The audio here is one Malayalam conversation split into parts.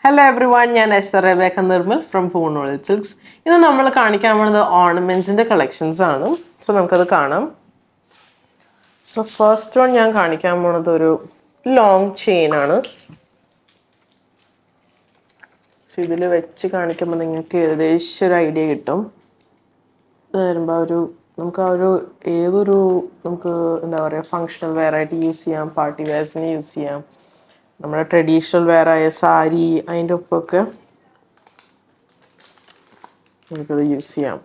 Hello everyone, ഞാൻ Esther Rebecca Nirmal from Poornolli silks. ഇന്ന് നമ്മൾ കാണിക്കാൻ പോകുന്നത് ഓർണമെന്റ്സിന്റെ കളക്ഷൻസ് ആണ്. സോ നമുക്കത് കാണാം. സോ ഫസ്റ്റ് വൺ ഞാൻ കാണിക്കാൻ പോകുന്നത് ഒരു ലോങ് ചെയിൻ ആണ്. സോ ഇതിൽ വെച്ച് കാണിക്കുമ്പോൾ നിങ്ങൾക്ക് ഏകദേശം ഒരു ഐഡിയ കിട്ടും. ഇത് വരുമ്പോൾ നമുക്ക് എന്താ പറയുക, ഫങ്ഷണൽ വെയർ ആയിട്ട് യൂസ് ചെയ്യാം, പാർട്ടി വെയർസിന് യൂസ് ചെയ്യാം, നമ്മുടെ ട്രഡീഷണൽ വെയർ ആയ സാരി അതിൻ്റെ ഒപ്പമൊക്കെ നമുക്കത് യൂസ് ചെയ്യാം.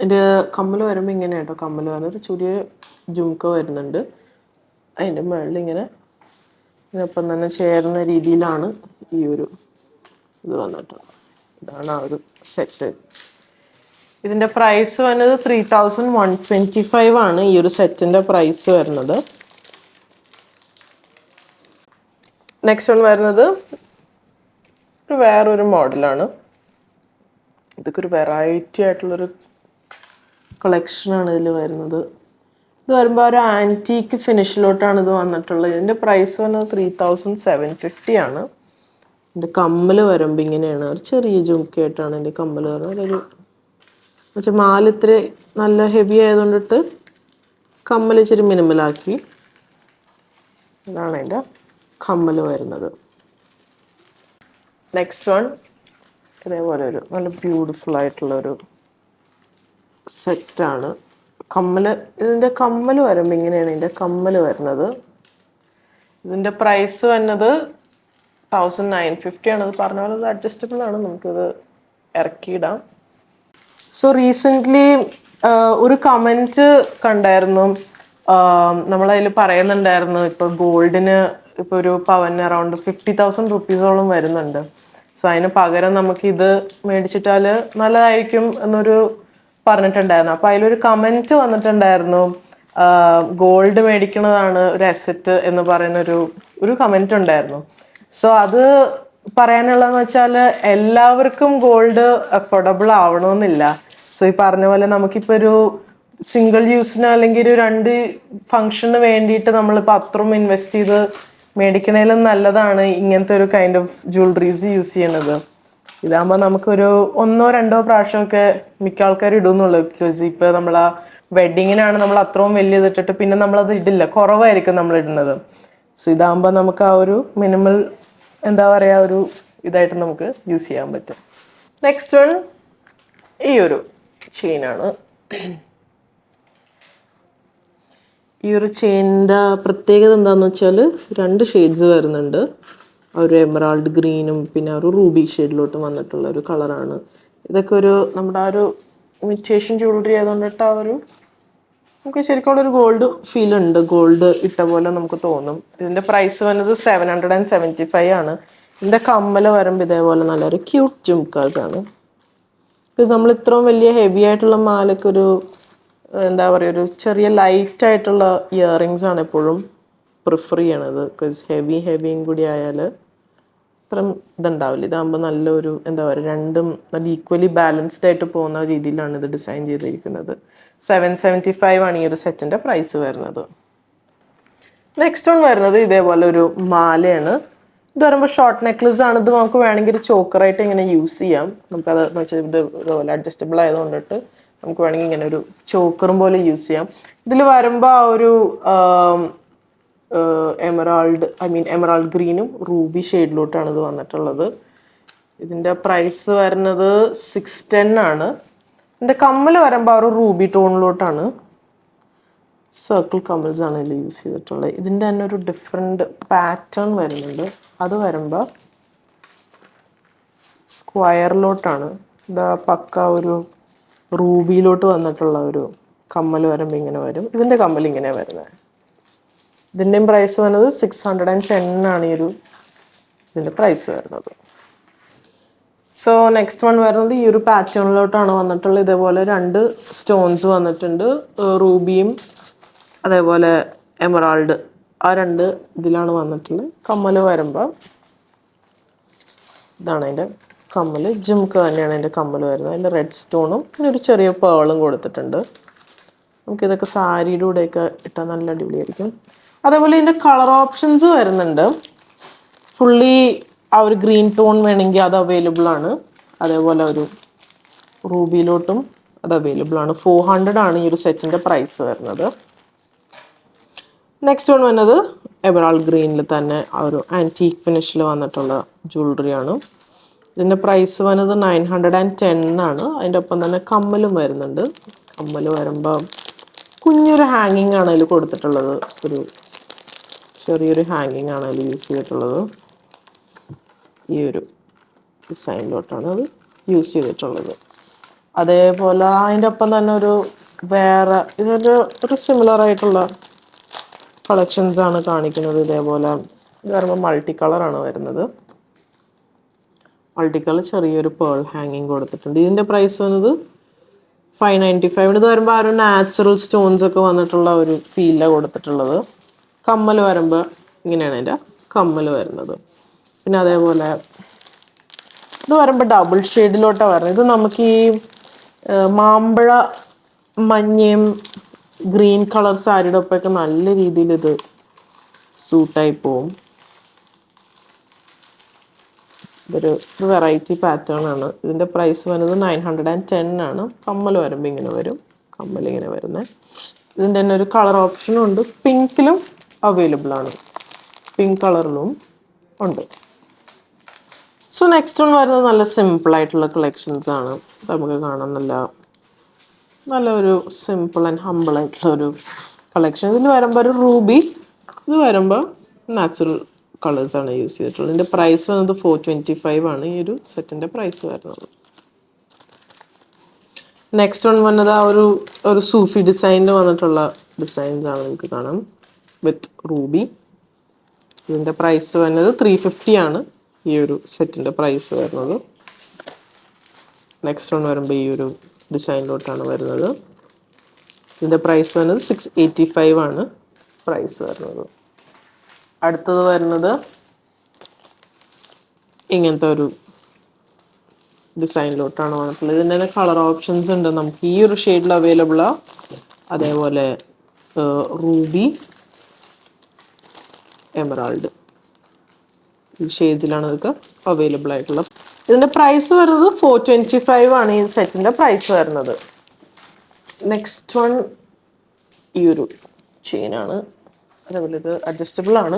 എൻ്റെ കമ്മൽ വരുമ്പോൾ ഇങ്ങനെ കേട്ടോ, കമ്മൽ വരുന്നൊരു ചെറിയ ജുംക്ക വരുന്നുണ്ട്. അതിൻ്റെ മുകളിൽ ഇങ്ങനെ ഇതിനൊപ്പം തന്നെ ചേരുന്ന രീതിയിലാണ് ഈ ഒരു ഇത് വന്നിട്ടുള്ളത്. ഇതാണ് ആ ഒരു സെറ്റ്. ഇതിൻ്റെ പ്രൈസ് വരുന്നത് 3125 ആണ് ഈ ഒരു സെറ്റിൻ്റെ പ്രൈസ് വരുന്നത്. നെക്സ്റ്റ് വൺ വരുന്നത് വേറൊരു മോഡലാണ്. ഇതൊക്കെ ഒരു വെറൈറ്റി ആയിട്ടുള്ളൊരു കളക്ഷനാണ് ഇതിൽ വരുന്നത്. ഇത് വരുമ്പോൾ ഒരു ആൻറ്റീക്ക് ഫിനിഷിലോട്ടാണ് ഇത് വന്നിട്ടുള്ളത്. ഇതിൻ്റെ പ്രൈസ് വന്നത് 3750 ആണ്. എൻ്റെ കമ്മൽ വരുമ്പോൾ ഇങ്ങനെയാണ്, ഒരു ചെറിയ ജുംക്കയായിട്ടാണ് എൻ്റെ കമ്മൽ വരുന്നത്. പക്ഷേ മാല ഇത്തിരി നല്ല ഹെവി ആയതുകൊണ്ടിട്ട് കമ്മൽ ഇച്ചിരി മിനിമലാക്കി. ഇതാണ് എൻ്റെ കമ്മൽ വരുന്നത്. നെക്സ്റ്റ് വൺ ഇതേപോലെ ഒരു നല്ല ബ്യൂട്ടിഫുൾ ആയിട്ടുള്ളൊരു സെറ്റാണ്. ഇതിൻ്റെ കമ്മൽ വരുമ്പോൾ ഇങ്ങനെയാണ് ഇതിൻ്റെ കമ്മൽ വരുന്നത്. ഇതിൻ്റെ പ്രൈസ് വരുന്നത് 1950 ആണ്. ഇത് പറഞ്ഞ പോലെ ഇത് അഡ്ജസ്റ്റബിൾ ആണ്, നമുക്കിത് ഇറക്കിയിടാം. സോ റീസെൻ്റ്ലി ഒരു കമൻറ്റ് കണ്ടായിരുന്നു, നമ്മളതിൽ പറയുന്നുണ്ടായിരുന്നു ഇപ്പോൾ ഗോൾഡിന് ഇപ്പോൾ ഒരു പവന് അറൗണ്ട് 50,000 റുപ്പീസോളം വരുന്നുണ്ട്. സോ അതിന് പകരം നമുക്കിത് മേടിച്ചിട്ടാൽ നല്ലതായിരിക്കും എന്നൊരു പറഞ്ഞിട്ടുണ്ടായിരുന്നു. അപ്പോൾ അതിലൊരു കമൻറ്റ് വന്നിട്ടുണ്ടായിരുന്നു, ഗോൾഡ് മേടിക്കുന്നതാണ് ഒരു അസറ്റ് എന്ന് പറയുന്നൊരു കമൻറ്റ് ഉണ്ടായിരുന്നു. സോ അത് പറയാനുള്ളതെന്ന് വെച്ചാൽ എല്ലാവർക്കും ഗോൾഡ് അഫോർഡബിൾ ആവണമെന്നില്ല. സോ ഈ പറഞ്ഞ പോലെ നമുക്കിപ്പോൾ ഒരു സിംഗിൾ യൂസിന് അല്ലെങ്കിൽ ഒരു 2 ഫംഗ്ഷന് വേണ്ടിയിട്ട് നമ്മളിപ്പോൾ അത്രയും ഇൻവെസ്റ്റ് ചെയ്ത് മേടിക്കണേലും നല്ലതാണ് ഇങ്ങനത്തെ ഒരു കൈൻഡ് ഓഫ് ജ്വല്ലറീസ് യൂസ് ചെയ്യണത്. ഇതാകുമ്പോൾ നമുക്കൊരു 1-2 പ്രാവശ്യമൊക്കെ മിക്ക ആൾക്കാർ ഇടുന്നുള്ളൂ. ബിക്കോസ് ഇപ്പോൾ നമ്മൾ ആ വെഡിങ്ങിനാണ് നമ്മൾ അത്രയും വലിയ ഇതിട്ടിട്ട് പിന്നെ നമ്മളത് ഇടില്ല, കുറവായിരിക്കും നമ്മൾ ഇടുന്നത്. സോ ഇതാകുമ്പോൾ നമുക്ക് ആ ഒരു മിനിമൽ എന്താ പറയുക ഒരു ഇതായിട്ട് നമുക്ക് യൂസ് ചെയ്യാൻ പറ്റും. നെക്സ്റ്റ് വൺ ഈ ഒരു ചെയിനാണ്. ഈ ഒരു ചെയിനിൻ്റെ പ്രത്യേകത എന്താണെന്ന് വെച്ചാൽ 2 ഷെയ്ഡ്സ് വരുന്നുണ്ട്. ഒരു എമറാൾഡ് ഗ്രീനും പിന്നെ ഒരു റൂബി ഷെയ്ഡിലോട്ട് വന്നിട്ടുള്ള ഒരു കളറാണ്. ഇതൊക്കെ നമ്മുടെ ആ ഒരു ഇമിറ്റേഷൻ ജ്വല്ലറി ആയതുകൊണ്ടിട്ട് നമുക്ക് ശരിക്കും ഒരു ഗോൾഡ് ഫീൽ ഉണ്ട്, ഗോൾഡ് ഇട്ട പോലെ നമുക്ക് തോന്നും. ഇതിൻ്റെ പ്രൈസ് വന്നത് 775 ആണ്. ഇതിൻ്റെ കമ്മൽ വരുമ്പോൾ ഇതേപോലെ നല്ലൊരു ക്യൂട്ട് ജുംക്കാസ് ആണ്. ബിക്കോസ് നമ്മൾ ഇത്രയും വലിയ ഹെവി ആയിട്ടുള്ള മാലക്കൊരു എന്താ പറയുക, ഒരു ചെറിയ ലൈറ്റ് ആയിട്ടുള്ള ഇയറിങ്സ് ആണ് എപ്പോഴും പ്രിഫർ ചെയ്യണത്. ബിക്കോസ് ഹെവിയും കൂടി ആയാൽ അത്രയും ഇതുണ്ടാവില്ല. ഇതാകുമ്പോൾ നല്ലൊരു എന്താ പറയുക, രണ്ടും നല്ല ഈക്വലി ബാലൻസ്ഡ് ആയിട്ട് പോകുന്ന രീതിയിലാണ് ഇത് ഡിസൈൻ ചെയ്തിരിക്കുന്നത്. 775 ആണ് ഈ ഒരു സെറ്റിൻ്റെ പ്രൈസ് വരുന്നത്. നെക്സ്റ്റ് വൺ വരുന്നത് ഇതേപോലെ ഒരു മാലയാണ്. ഇത് പറയുമ്പോൾ ഷോർട്ട് നെക്ലസ് ആണ്. ഇത് നമുക്ക് വേണമെങ്കിൽ ഒരു ചോക്കറായിട്ട് ഇങ്ങനെ യൂസ് ചെയ്യാം. നമുക്കത് വെച്ചാൽ ഇത് ഇതുപോലെ അഡ്ജസ്റ്റബിൾ ആയതുകൊണ്ടിട്ട് നമുക്ക് വേണമെങ്കിൽ ഇങ്ങനെ ഒരു ചോക്കറും പോലെ യൂസ് ചെയ്യാം. ഇതിൽ വരുമ്പോൾ ആ ഒരു എമറാൾഡ് ഗ്രീനും റൂബി ഷെയ്ഡിലോട്ടാണ് ഇത് വന്നിട്ടുള്ളത്. ഇതിൻ്റെ പ്രൈസ് വരുന്നത് 610 ആണ്. ഇതിൻ്റെ കമ്മൽ വരുമ്പോൾ ആ ഒരു റൂബി ടോണിലോട്ടാണ്, സർക്കിൾ കമ്മൽസ് ആണ് ഇതിൽ യൂസ് ചെയ്തിട്ടുള്ളത്. ഇതിൻ്റെ തന്നെ ഒരു ഡിഫറെൻറ്റ് പാറ്റേൺ വരുന്നുണ്ട്. അത് വരുമ്പോൾ സ്ക്വയറിലോട്ടാണ്. ഇതാ പക്ക ഒരു റൂബിയിലോട്ട് വന്നിട്ടുള്ള ഒരു കമ്മൽ വരുമ്പോൾ ഇങ്ങനെ വരും. ഇതിൻ്റെ കമ്മൽ ഇങ്ങനെ വരുന്നത്. ഇതിൻ്റെയും പ്രൈസ് വരുന്നത് 610 ആണ് ഇതിൻ്റെ പ്രൈസ് വരുന്നത്. സോ നെക്സ്റ്റ് വൺ വരുന്നത് ഈ ഒരു പാറ്റേണിലോട്ടാണ് വന്നിട്ടുള്ളത്. ഇതേപോലെ 2 സ്റ്റോൺസ് വന്നിട്ടുണ്ട്, റൂബിയും അതേപോലെ എമറാൾഡ്, ആ 2 ഇതിലാണ് വന്നിട്ടുള്ളത്. കമ്മൽ വരുമ്പോൾ ഇതാണ് അതിൻ്റെ കമ്മൽ. ജിംക്ക് തന്നെയാണ് അതിൻ്റെ കമ്മൽ വരുന്നത്. അതിൻ്റെ റെഡ് സ്റ്റോണും പിന്നെ ഒരു ചെറിയ പേളും കൊടുത്തിട്ടുണ്ട്. നമുക്കിതൊക്കെ സാരിയുടെ കൂടെയൊക്കെ ഇട്ടാൽ നല്ല അടിപൊളിയായിരിക്കും. അതേപോലെ ഇതിൻ്റെ കളർ ഓപ്ഷൻസ് വരുന്നുണ്ട്. ഫുള്ളി ആ ഒരു ഗ്രീൻ ടോൺ വേണമെങ്കിൽ അത് അവൈലബിൾ ആണ്. അതേപോലെ ഒരു റൂബിയിലോട്ടും അത് അവൈലബിൾ ആണ്. 400 ആണ് ഈ ഒരു സെറ്റിൻ്റെ പ്രൈസ് വരുന്നത്. നെക്സ്റ്റ് വൺ വന്നത് എമറാൾഡ് ഗ്രീനിൽ തന്നെ ആ ഒരു ആൻറ്റീക് ഫിനിഷിൽ വന്നിട്ടുള്ള ജ്വല്ലറിയാണ്. ഇതിൻ്റെ പ്രൈസ് വന്നത് 910 ആണ്. അതിൻ്റെ ഒപ്പം തന്നെ കമ്മലും വരുന്നുണ്ട്. കമ്മൽ വരുമ്പോൾ കുഞ്ഞൊരു ഹാങ്ങിങ് ആണ് അതിൽ കൊടുത്തിട്ടുള്ളത്. ഒരു ചെറിയൊരു ഹാങ്ങിങ് ആണ് അതിൽ യൂസ് ചെയ്തിട്ടുള്ളത്. ഈ ഒരു ഡിസൈനിലോട്ടാണ് അത് യൂസ് ചെയ്തിട്ടുള്ളത്. അതേപോലെ അതിൻ്റെ ഒപ്പം തന്നെ ഒരു വേറെ ഇതൊരു സിമിലർ ആയിട്ടുള്ള കളക്ഷൻസ് ആണ് കാണിക്കുന്നത്. ഇതേപോലെ ഇത് വരുമ്പോൾ മൾട്ടി കളറാണ് വരുന്നത്. മൾട്ടി കളർ ചെറിയൊരു പേൾ ഹാങ്ങിങ് കൊടുത്തിട്ടുണ്ട്. ഇതിൻ്റെ പ്രൈസ് വന്നത് 595. ഇത് വരുമ്പോൾ ആ ഒരു നാച്ചുറൽ സ്റ്റോൺസ് ഒക്കെ വന്നിട്ടുള്ള ഒരു ഫീലാണ് കൊടുത്തിട്ടുള്ളത്. കമ്മൽ വരുമ്പോൾ ഇങ്ങനെയാണ് അതിൻ്റെ കമ്മൽ വരുന്നത്. പിന്നെ അതേപോലെ ഇത് വരുമ്പോൾ ഡബിൾ ഷെയ്ഡിലോട്ടാണ് വരുന്നത്. ഇത് നമുക്ക് ഈ മാമ്പഴ മഞ്ഞയും ഗ്രീൻ കളർ സാരിയുടെ ഒപ്പമൊക്കെ നല്ല രീതിയിൽ ഇത് സൂട്ടായി പോവും. ഇതൊരു വെറൈറ്റി പാറ്റേൺ ആണ്. ഇതിൻ്റെ പ്രൈസ് വരുന്നത് 910 ആണ്. കമ്മൽ വരുമ്പോൾ ഇങ്ങനെ വരും. കമ്മൽ ഇങ്ങനെ വരുന്നത്. ഇതിൻ്റെ തന്നെ ഒരു കളർ ഓപ്ഷനും ഉണ്ട്. പിങ്കിലും അവൈലബിൾ ആണ്. പിങ്ക് കളറിലും ഉണ്ട്. സോ നെക്സ്റ്റ് വൺ വരുന്നത് നല്ല സിമ്പിളായിട്ടുള്ള കളക്ഷൻസ് ആണ്. നമുക്ക് കാണാൻ നല്ല ഒരു സിമ്പിൾ ആൻഡ് ഹമ്പിൾ ആയിട്ടുള്ള ഒരു കളക്ഷൻ. ഇതിൽ വരുമ്പോൾ ഒരു റൂബി, ഇത് വരുമ്പോൾ നാച്ചുറൽ കളേഴ്സാണ് യൂസ് ചെയ്തിട്ടുള്ളത്. ഇതിൻ്റെ പ്രൈസ് വന്നത് 425 ആണ് ഈ ഒരു സെറ്റിൻ്റെ പ്രൈസ് വരുന്നത്. നെക്സ്റ്റ് വൺ വന്നത് ആ ഒരു സൂഫി ഡിസൈനിൽ വന്നിട്ടുള്ള ഡിസൈൻസ് ആണ് നമുക്ക് കാണാം വിത്ത് റൂബി. ഇതിൻ്റെ പ്രൈസ് വരുന്നത് 350 ആണ് ഈ ഒരു സെറ്റിൻ്റെ പ്രൈസ് വരുന്നത്. നെക്സ്റ്റ് വൺ വരുമ്പോൾ ഈ ഒരു ഡിസൈനിലോട്ടാണ് വരുന്നത്. ഇതിൻ്റെ പ്രൈസ് വരുന്നത് 685 ആണ് പ്രൈസ് വരുന്നത്. അടുത്തത് വരുന്നത് ഇങ്ങനത്തെ ഒരു ഡിസൈനിലോട്ടാണ് വന്നിട്ടുള്ളത്. ഇതിൻ്റെ തന്നെ കളർ ഓപ്ഷൻസ് ഉണ്ട്. നമുക്ക് ഈ ഒരു ഷെയ്ഡിൽ അവൈലബിളാണ്. അതേപോലെ റൂബി, എമറാൾഡ് ഈ ഷെയ്ഡ്സിലാണ് ഇതൊക്കെ അവൈലബിൾ ആയിട്ടുള്ളത്. ഇതിൻ്റെ പ്രൈസ് വരുന്നത് 425 ആണ് ഈ സെറ്റിൻ്റെ പ്രൈസ് വരുന്നത്. നെക്സ്റ്റ് വൺ ഈ ഒരു ചെയിനാണ്. അതേപോലെ ഇത് അഡ്ജസ്റ്റബിൾ ആണ്.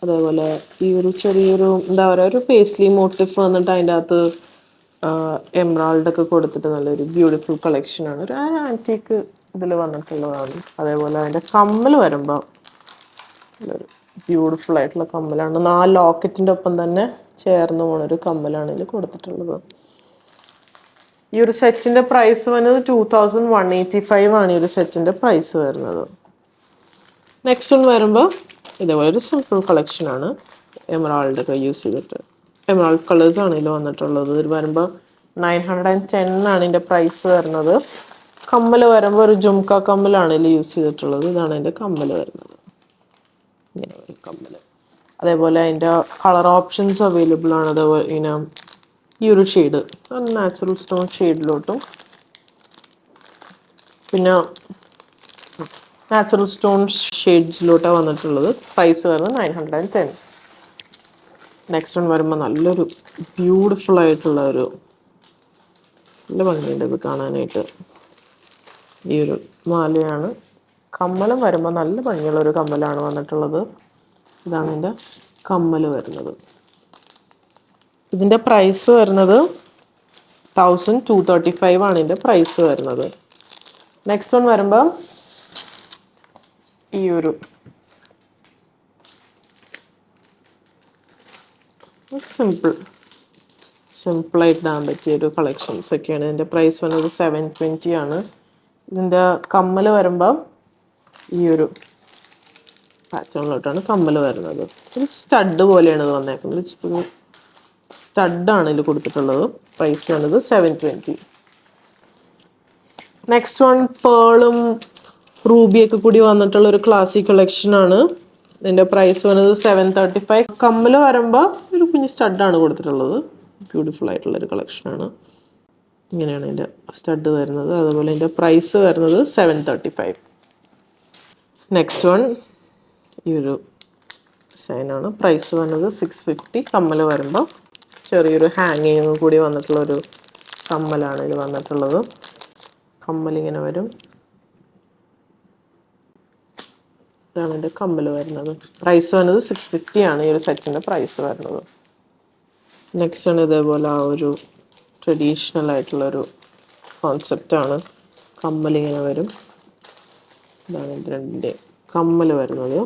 അതേപോലെ ഈ ഒരു ചെറിയൊരു എന്താ പറയുക ഒരു പേസ്ലി മോട്ടിഫ് വന്നിട്ട് അതിൻ്റെ അകത്ത് എമറാൾഡൊക്കെ കൊടുത്തിട്ട് നല്ലൊരു ബ്യൂട്ടിഫുൾ കളക്ഷനാണ്. ഒരു ആൻറ്റീക്ക് ഇതിൽ വന്നിട്ടുള്ളതാണ്. അതേപോലെ അതിൻ്റെ കമ്മൽ വരുമ്പോൾ നല്ലൊരു ബ്യൂട്ടിഫുൾ ആയിട്ടുള്ള കമ്മലാണ്. 4 ലോക്കറ്റിൻ്റെ ഒപ്പം തന്നെ ചേർന്ന് പോണൊരു കമ്മലാണ് ഇതിൽ കൊടുത്തിട്ടുള്ളത്. ഈ ഒരു സെറ്റിൻ്റെ പ്രൈസ് വന്നത് 2185 ആണ് ഈ ഒരു സെറ്റിൻ്റെ പ്രൈസ് വരുന്നത്. നെക്സ്റ്റ് വൺ വരുമ്പോൾ ഇതേപോലെ ഒരു സിമ്പിൾ കളക്ഷനാണ്. എമറാൾഡൊക്കെ യൂസ് ചെയ്തിട്ട് എമറാൾഡ് കളേഴ്സാണ് ഇതിൽ വന്നിട്ടുള്ളത്. ഇതിൽ വരുമ്പോൾ 910 ആണ് ഇതിൻ്റെ പ്രൈസ് വരുന്നത്. കമ്മൽ വരുമ്പോൾ ഒരു ജുംക്ക കമ്മലാണ് ഇതിൽ യൂസ് ചെയ്തിട്ടുള്ളത്. ഇതാണ് അതിൻ്റെ കമ്മൽ വരുന്നത്. ഇങ്ങനെ ഒരു കമ്മൽ. അതേപോലെ അതിൻ്റെ കളർ ഓപ്ഷൻസ് അവൈലബിൾ ആണ്. അതേപോലെ ഇങ്ങനെ ഈ ഒരു ഷെയ്ഡ് നാച്ചുറൽ സ്റ്റോൺ ഷെയ്ഡിലോട്ടും പിന്നെ നാച്ചുറൽ സ്റ്റോൺ ഷെയ്ഡ്സിലോട്ടാണ് വന്നിട്ടുള്ളത്. പ്രൈസ് വരുന്നത് 910. നെക്സ്റ്റ് വൺ വരുമ്പോൾ നല്ലൊരു ബ്യൂട്ടിഫുൾ ആയിട്ടുള്ള ഒരു നല്ല ഭംഗിയുണ്ട് ഇത് കാണാനായിട്ട്. ഈ ഒരു മാലയാണ്. കമ്മലും വരുമ്പോൾ നല്ല ഭംഗിയുള്ള ഒരു കമ്മലാണ് വന്നിട്ടുള്ളത്. ഇതാണ് എൻ്റെ കമ്മൽ വരുന്നത്. ഇതിൻ്റെ പ്രൈസ് വരുന്നത് 1235 ആണ് ഇതിൻ്റെ പ്രൈസ് വരുന്നത്. നെക്സ്റ്റ് വൺ വരുമ്പോൾ ഈ ഒരു സിമ്പിളായിട്ട് ഇടാൻ പറ്റിയ ഒരു കളക്ഷൻസ് ഒക്കെയാണ്. ഇതിൻ്റെ പ്രൈസ് വരുന്നത് 720 ആണ്. ഇതിൻ്റെ കമ്മൽ വരുമ്പം ഈ ഒരു പാറ്റേണിലോട്ടാണ് കമ്മൽ വരുന്നത്. ഒരു സ്റ്റഡ് പോലെയാണ് ഇത് വന്നേക്കുന്നത്. ഒരു സ്റ്റഡാണ് ഇതിൽ കൊടുത്തിട്ടുള്ളത്. പ്രൈസ് വരുന്നത് 720. നെക്സ്റ്റ് വൺ പേളും റൂബിയൊക്കെ കൂടി വന്നിട്ടുള്ള ഒരു ക്ലാസിക് കളക്ഷനാണ്. ഇതിൻ്റെ പ്രൈസ് വരുന്നത് 735. കമ്മൽ വരുമ്പോൾ ഒരു കുഞ്ഞ് സ്റ്റഡാണ് കൊടുത്തിട്ടുള്ളത്. ബ്യൂട്ടിഫുൾ ആയിട്ടുള്ളൊരു കളക്ഷനാണ്. ഇങ്ങനെയാണ് ഇതിൻ്റെ സ്റ്റഡ് വരുന്നത്. അതുപോലെ ഇതിൻ്റെ പ്രൈസ് വരുന്നത് 735. നെക്സ്റ്റ് വൺ ഈ ഒരു ഡിസൈനാണ്. പ്രൈസ് വന്നത് 650. കമ്മൽ വരുമ്പോൾ ചെറിയൊരു ഹാങ്ങിങ് കൂടി വന്നിട്ടുള്ളൊരു കമ്മലാണ് ഇത് വന്നിട്ടുള്ളത്. കമ്മലിങ്ങനെ വരും. ഇതാണ് എൻ്റെ കമ്മൽ വരുന്നത്. പ്രൈസ് വന്നത് 650 ആണ് ഈ ഒരു സെറ്റിൻ്റെ പ്രൈസ് വരുന്നത്. നെക്സ്റ്റ് ആണ് ഇതേപോലെ ആ ഒരു ട്രഡീഷണൽ ആയിട്ടുള്ളൊരു കോൺസെപ്റ്റാണ്. കമ്മലിങ്ങനെ വരും. ഇതാണ് ഇത് രണ്ടിൻ്റെ കമ്മൽ വരുന്നത്.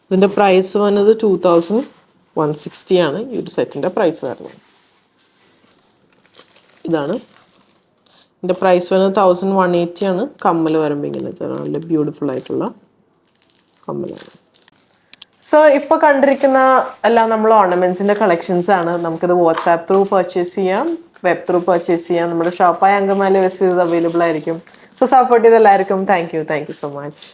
ഇതിൻ്റെ പ്രൈസ് വന്നത് 2160 ആണ് ഈ ഒരു സെറ്റിൻ്റെ പ്രൈസ് വരുന്നത്. ഇതാണ് ഇതിൻ്റെ പ്രൈസ് വരുന്നത് 1180 ആണ്. കമ്മൽ വരുമ്പോൾ ഇങ്ങനത്തെ നല്ല ബ്യൂട്ടിഫുൾ ആയിട്ടുള്ള കമ്മലാണ്. സോ ഇപ്പോൾ കണ്ടിരിക്കുന്ന എല്ലാം നമ്മൾ ഓർണമെൻറ്റ്സിൻ്റെ കളക്ഷൻസ് ആണ്. നമുക്കിത് വാട്സാപ്പ് ത്രൂ പർച്ചേസ് ചെയ്യാം, വെബ് ത്രൂ പർച്ചേസ് ചെയ്യാം. നമ്മുടെ ഷോപ്പായ അങ്കമാലി വെസ്റ്റ് ഇത് അവൈലബിൾ ആയിരിക്കും. സോ സപ്പോർട്ട് ചെയ്ത എല്ലാവർക്കും താങ്ക് യു സോ മച്ച്.